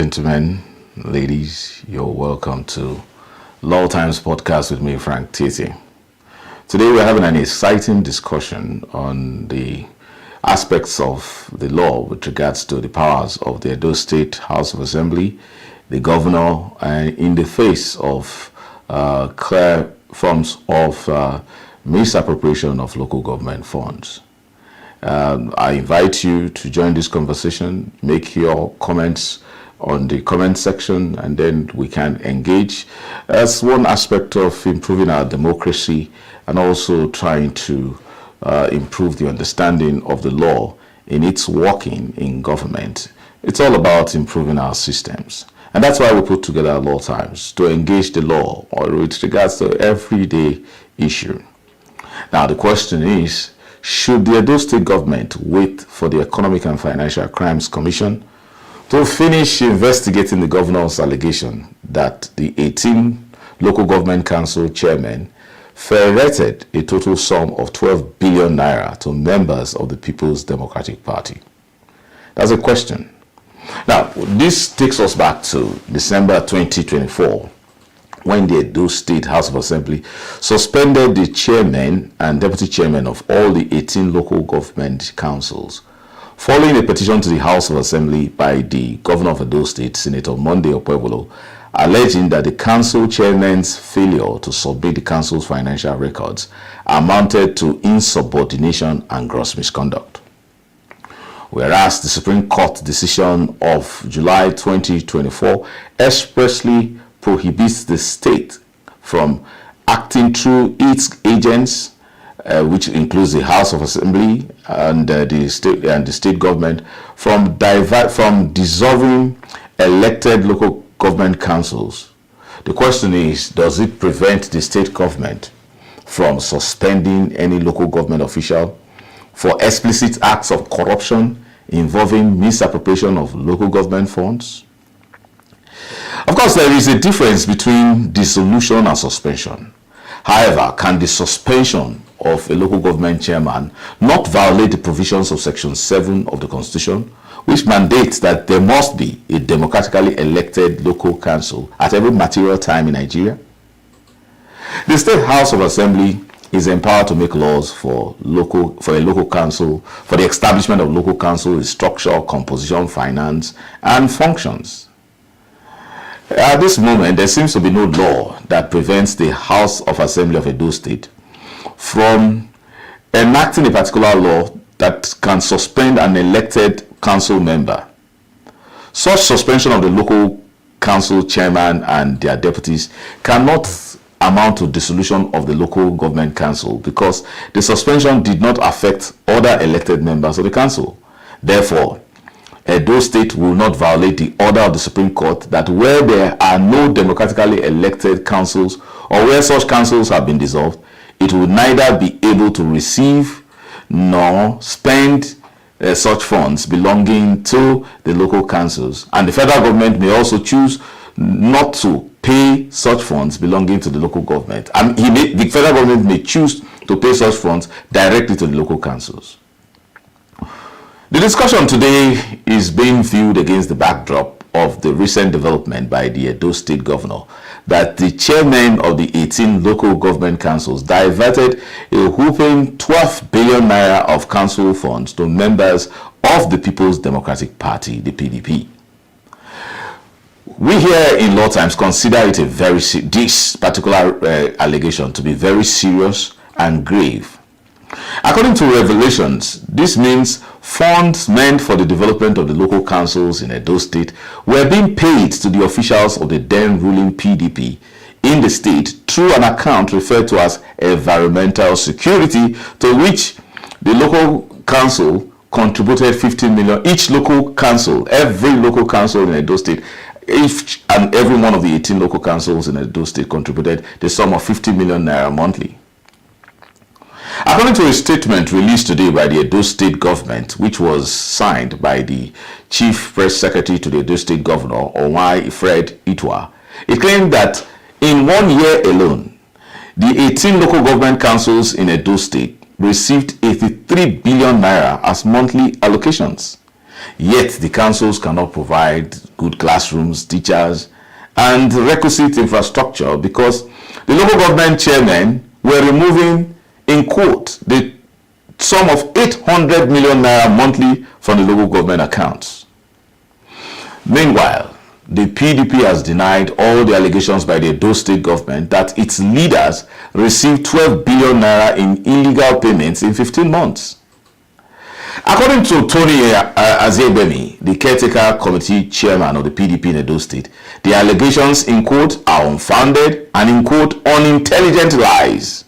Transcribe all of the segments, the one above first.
Gentlemen, ladies, you're welcome to Law Times Podcast with me, Frank Tete. Today we're having an exciting discussion on the aspects of the law with regards to the powers of the Edo State House of Assembly, the governor, in the face of clear forms of misappropriation of local government funds. I invite you to join this conversation, make your comments on the comment section, and then we can engage as one aspect of improving our democracy and also trying to improve the understanding of the law in its working in government. It's all about improving our systems. And that's why we put together Law Times, to engage the law or with regards to everyday issue. Now the question is, should the Edo State government wait for the Economic and Financial Crimes Commission to finish investigating the governor's allegation that the 18 local government council chairmen ferreted a total sum of 12 billion naira to members of the People's Democratic Party? That's a question. Now, this takes us back to December 2024, when the Edo State House of Assembly suspended the chairman and deputy chairman of all the 18 local government councils, following a petition to the House of Assembly by the governor of Edo State, Senator Monday Okpebholo, alleging that the council chairman's failure to submit the council's financial records amounted to insubordination and gross misconduct. Whereas the Supreme Court decision of July 2024 expressly prohibits the state from acting through its agents, which includes the House of Assembly and the state government, from dissolving elected local government councils. The question is, does it prevent the state government from suspending any local government official for explicit acts of corruption involving misappropriation of local government funds? Of course, there is a difference between dissolution and suspension. However, can the suspension of a local government chairman not violate the provisions of Section 7 of the Constitution, which mandates that there must be a democratically elected local council at every material time in Nigeria? The State House of Assembly is empowered to make laws for a local council, for the establishment of local council, its structure, composition, finance, and functions. At this moment, there seems to be no law that prevents the House of Assembly of Edo State from enacting a particular law that can suspend an elected council member. Such suspension of the local council chairman and their deputies cannot amount to dissolution of the local government council, because the suspension did not affect other elected members of the council. Therefore, Edo State will not violate the order of the Supreme Court that where there are no democratically elected councils or where such councils have been dissolved, it will neither be able to receive nor spend such funds belonging to the local councils. And the federal government may also choose not to pay such funds belonging to the local government. And the federal government may choose to pay such funds directly to the local councils. The discussion today is being viewed against the backdrop of the recent development by the Edo State governor that the chairmen of the 18 local government councils diverted a whopping 12 billion naira of council funds to members of the People's Democratic Party, the PDP. We here in Law Times consider it this particular allegation to be very serious and grave. According to revelations, this means funds meant for the development of the local councils in Edo State were being paid to the officials of the then ruling PDP in the state through an account referred to as environmental security, to which the local council contributed 15 million. Each local council, every local council in Edo State, each and every one of the 18 local councils in Edo State contributed the sum of 50 million naira monthly. According to a statement released today by the Edo State government, which was signed by the Chief Press Secretary to the Edo State Governor, Onwai Fred Itwa, it claimed that in 1 year alone, the 18 local government councils in Edo State received 83 billion naira as monthly allocations. Yet the councils cannot provide good classrooms, teachers, and requisite infrastructure because the local government chairmen were removing, in quote, the sum of 800 million naira monthly from the local government accounts. Meanwhile, the PDP has denied all the allegations by the Edo state government that its leaders received 12 billion naira in illegal payments in 15 months. According to Tony Azebemi, the caretaker committee chairman of the PDP in Edo State, the allegations, in quote, are unfounded and, in quote, unintelligent lies.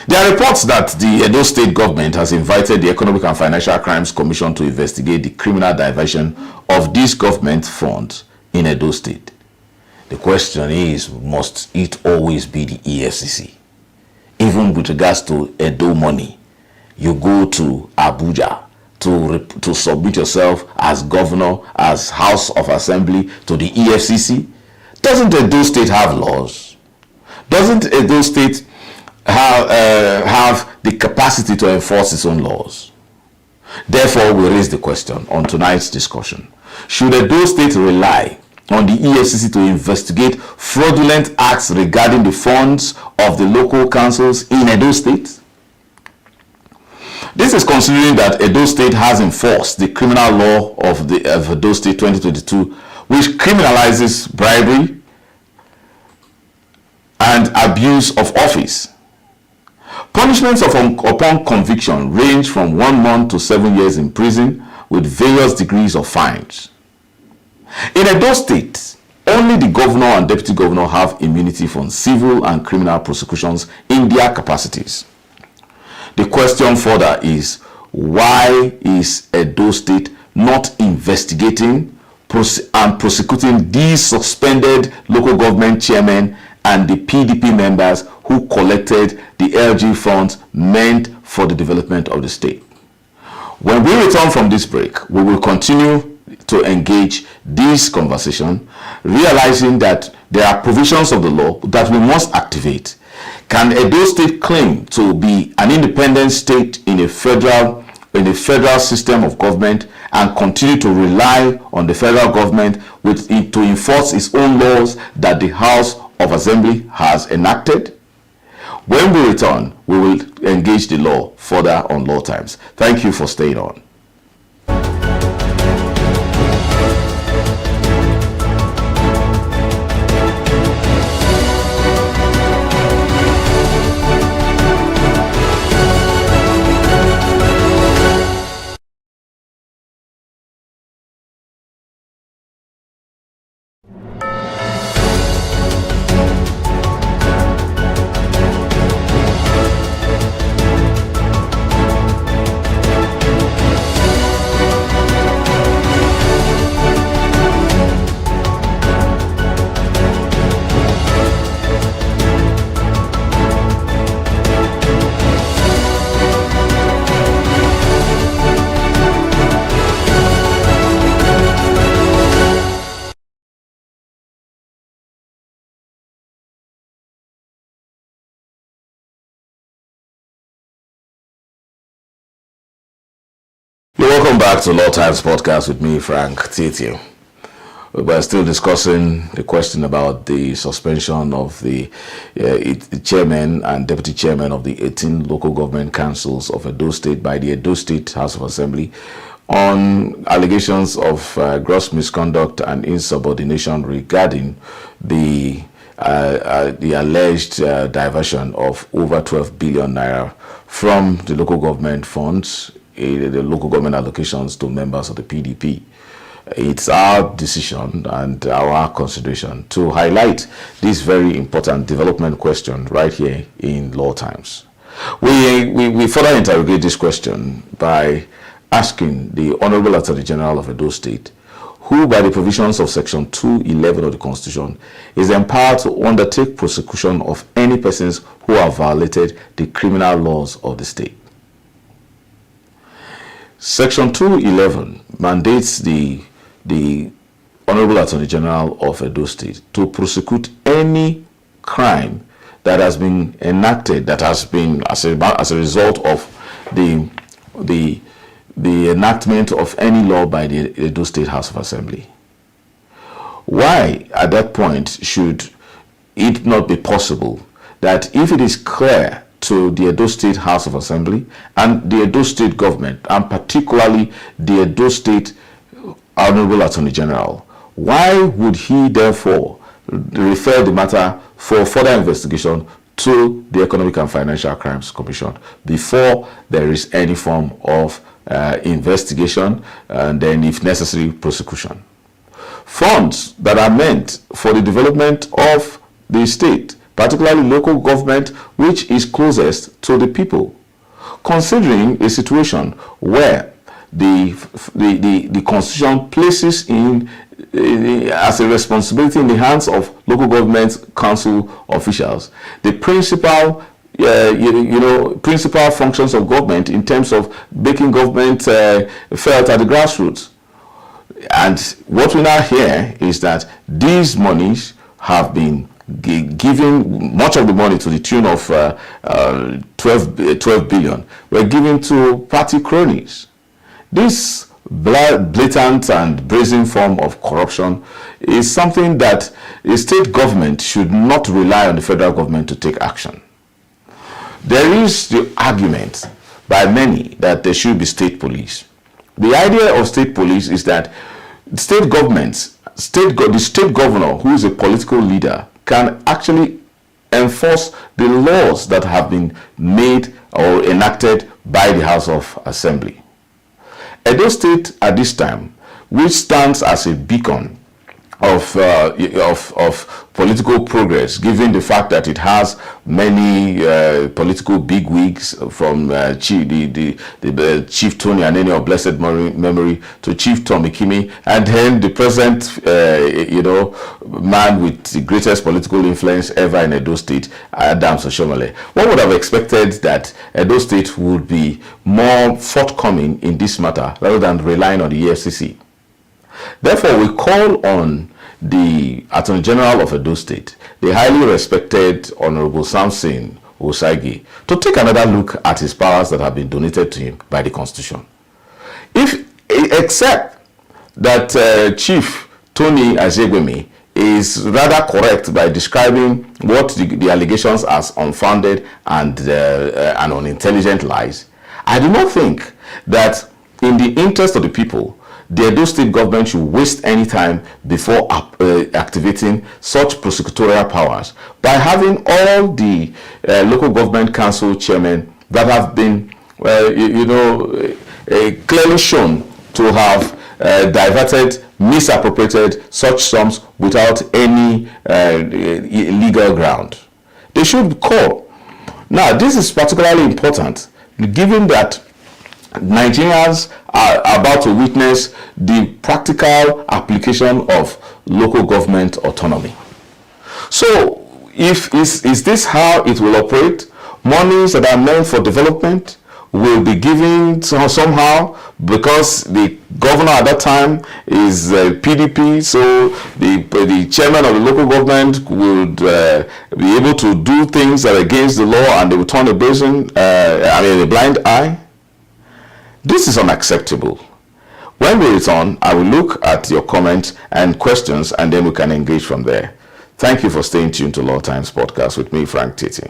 There are reports that the Edo State government has invited the Economic and Financial Crimes Commission to investigate the criminal diversion of these government funds in Edo State. The question is, must it always be the EFCC? Even with regards to Edo money, you go to Abuja to submit yourself as governor, as House of Assembly to the EFCC. Doesn't Edo State have laws? Doesn't Edo State have the capacity to enforce its own laws? Therefore, we raise the question on tonight's discussion. Should Edo State rely on the EFCC to investigate fraudulent acts regarding the funds of the local councils in Edo State? This is considering that Edo State has enforced the criminal law of Edo State 2022, which criminalizes bribery and abuse of office. Punishments upon conviction range from 1 month to 7 years in prison with various degrees of fines. In Edo State, only the governor and deputy governor have immunity from civil and criminal prosecutions in their capacities. The question further is, why is Edo State not investigating and prosecuting these suspended local government chairmen and the PDP members who collected the LG funds meant for the development of the state? When we return from this break, we will continue to engage this conversation, realizing that there are provisions of the law that we must activate. Can Edo State claim to be an independent state in a federal system of government and continue to rely on the federal government to enforce its own laws that the House of Assembly has enacted? When we return, we will engage the law further on Law Times. Thank you for staying on. Welcome back to Law Times Podcast with me, Frank Titi. We're still discussing the question about the suspension of the chairman and deputy chairman of the 18 local government councils of Edo State by the Edo State House of Assembly on allegations of gross misconduct and insubordination regarding the alleged diversion of over 12 billion naira from the local government funds, the local government allocations to members of the PDP. It's our decision and our consideration to highlight this very important development question right here in Law Times. We further interrogate this question by asking the Honorable Attorney General of Edo State, who by the provisions of Section 211 of the Constitution is empowered to undertake prosecution of any persons who have violated the criminal laws of the state. Section 211 mandates the Honorable Attorney General of Edo State to prosecute any crime that has been enacted, that has been as a result of the the enactment of any law by the Edo State House of Assembly? Why, at that point, should it not be possible that if it is clear to the Edo State House of Assembly and the Edo State government, and particularly the Edo State Honorable Attorney General, why would he therefore refer the matter for further investigation to the Economic and Financial Crimes Commission before there is any form of investigation and then, if necessary, prosecution? Funds that are meant for the development of the state, particularly local government, which is closest to the people, considering a situation where the Constitution places in as a responsibility in the hands of local government council officials the principal principal functions of government in terms of making government felt at the grassroots. And what we now hear is that these monies have been giving, much of the money to the tune of 12 billion were given to party cronies. This blatant and brazen form of corruption is something that a state government should not rely on the federal government to take action. There is the argument by many that there should be state police. The idea of state police is that state governments, the state governor, who is a political leader, can actually enforce the laws that have been made or enacted by the House of Assembly. Edo State at this time, which stands as a beacon of political progress, given the fact that it has many political bigwigs from Chief Tony Anene of blessed memory to Chief Tommy Kimi, and then the present man with the greatest political influence ever in Edo State, Adams Oshomole. One would have expected that Edo State would be more forthcoming in this matter rather than relying on the EFCC. Therefore, we call on the Attorney General of Edo State, the highly respected Honorable Samson Osagie, to take another look at his powers that have been donated to him by the Constitution. Except that Chief Tony Azegwemi is rather correct by describing what the allegations as unfounded and unintelligent lies, I do not think that in the interest of the people, the Edo State government should waste any time before activating such prosecutorial powers by having all the local government council chairmen that have been, clearly shown to have diverted, misappropriated such sums without any legal ground. They should call. Now, this is particularly important given that Nigerians are about to witness the practical application of local government autonomy. So, is this how it will operate? Monies that are meant for development will be given somehow because the governor at that time is PDP, so the chairman of the local government would be able to do things that are against the law, and they will turn a blind eye. This is unacceptable. When we return, I will look at your comments and questions, and then we can engage from there. Thank you for staying tuned to Law Times Podcast with me, Frank Titi.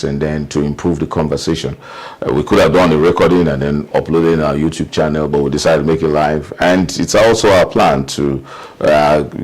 and then to improve the conversation. We could have done a recording and then uploaded in our YouTube channel, but we decided to make it live. And it's also our plan to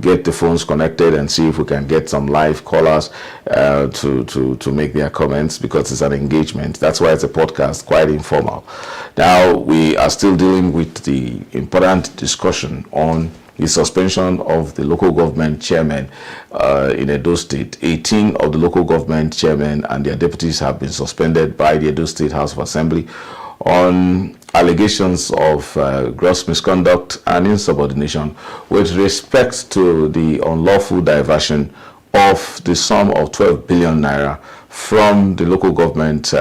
get the phones connected and see if we can get some live callers to make their comments, because it's an engagement. That's why it's a podcast, quite informal. Now, we are still dealing with the important discussion on the suspension of the local government chairman in Edo State. 18 of the local government chairmen and their deputies have been suspended by the Edo State House of Assembly on allegations of gross misconduct and insubordination with respect to the unlawful diversion of the sum of 12 billion naira from the local government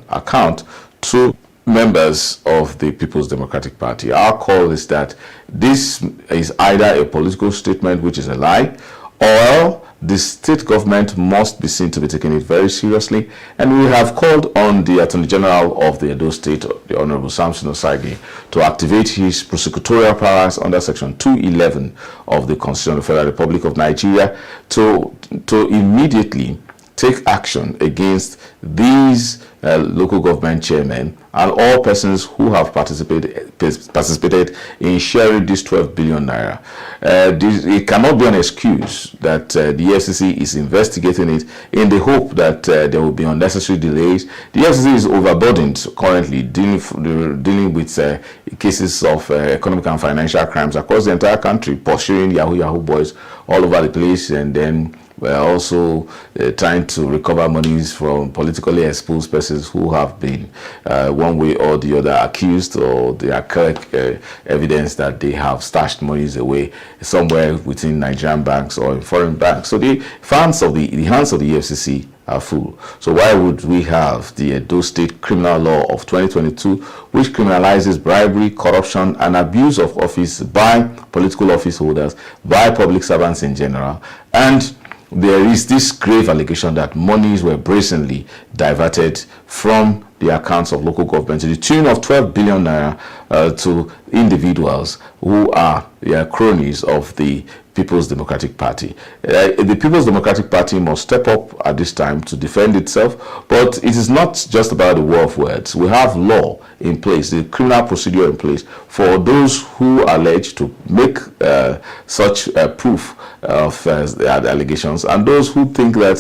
account to members of the People's Democratic Party. Our call is that this is either a political statement, which is a lie, or the state government must be seen to be taking it very seriously. And we have called on the Attorney General of the Edo State, the Honorable Samson Osagie, to activate his prosecutorial powers under Section 211 of the Constitution of the Federal Republic of Nigeria to immediately take action against these local government chairmen and all persons who have participated in sharing this 12 billion naira. It cannot be an excuse that the EFCC is investigating it in the hope that there will be unnecessary delays. The EFCC is overburdened currently dealing with cases of economic and financial crimes across the entire country, pursuing Yahoo boys all over the place, and then we're also trying to recover monies from politically exposed persons who have been one way or the other accused, or there are correct evidence that they have stashed monies away somewhere within Nigerian banks or in foreign banks. So the hands of the EFCC are full. So why would we have the Edo State Criminal Law of 2022, which criminalizes bribery, corruption, and abuse of office by political office holders, by public servants in general, and there is this grave allegation that monies were brazenly diverted from the accounts of local government to the tune of 12 billion naira to individuals who are cronies of the People's Democratic Party. The People's Democratic Party must step up at this time to defend itself, but it is not just about the war of words. We have law in place, the criminal procedure in place for those who are alleged to make such proof of the allegations, and those who think that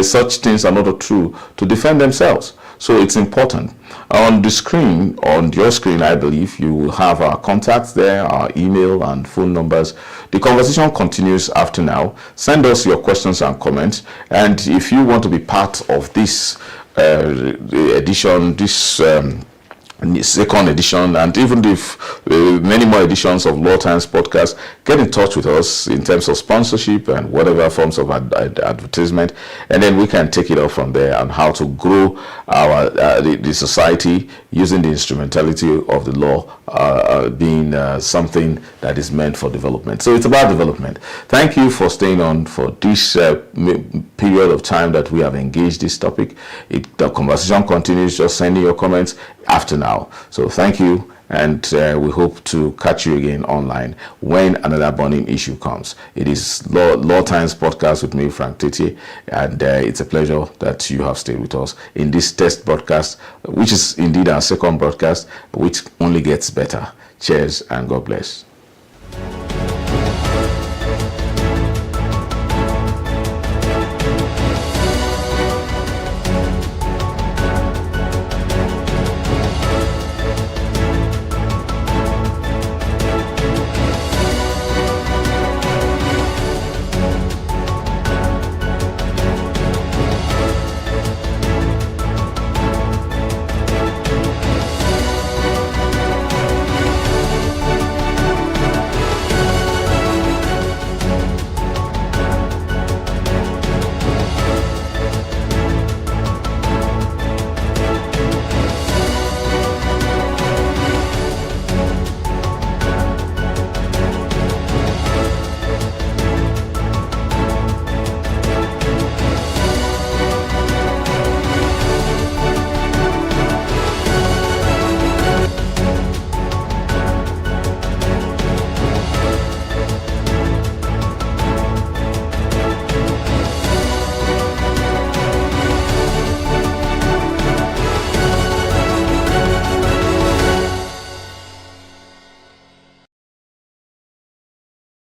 such things are not true, to defend themselves. So it's important. On the screen, on your screen, I believe you will have our contacts there, our email and phone numbers. The conversation continues after now. Send us your questions and comments. And if you want to be part of this edition, this second edition, and even if many more editions of Law Times podcast, get in touch with us in terms of sponsorship and whatever forms of advertisement, and then we can take it off from there on how to grow our the society using the instrumentality of the law being something that is meant for development. So it's about development. Thank you for staying on for this period of time that we have engaged this topic. The conversation continues. Just sending your comments after now. So thank you, and we hope to catch you again online when another burning issue comes. It is Law Times podcast with me, Frank Tete, and it's a pleasure that you have stayed with us in this test broadcast, which is indeed our second broadcast, which only gets better. Cheers and God bless.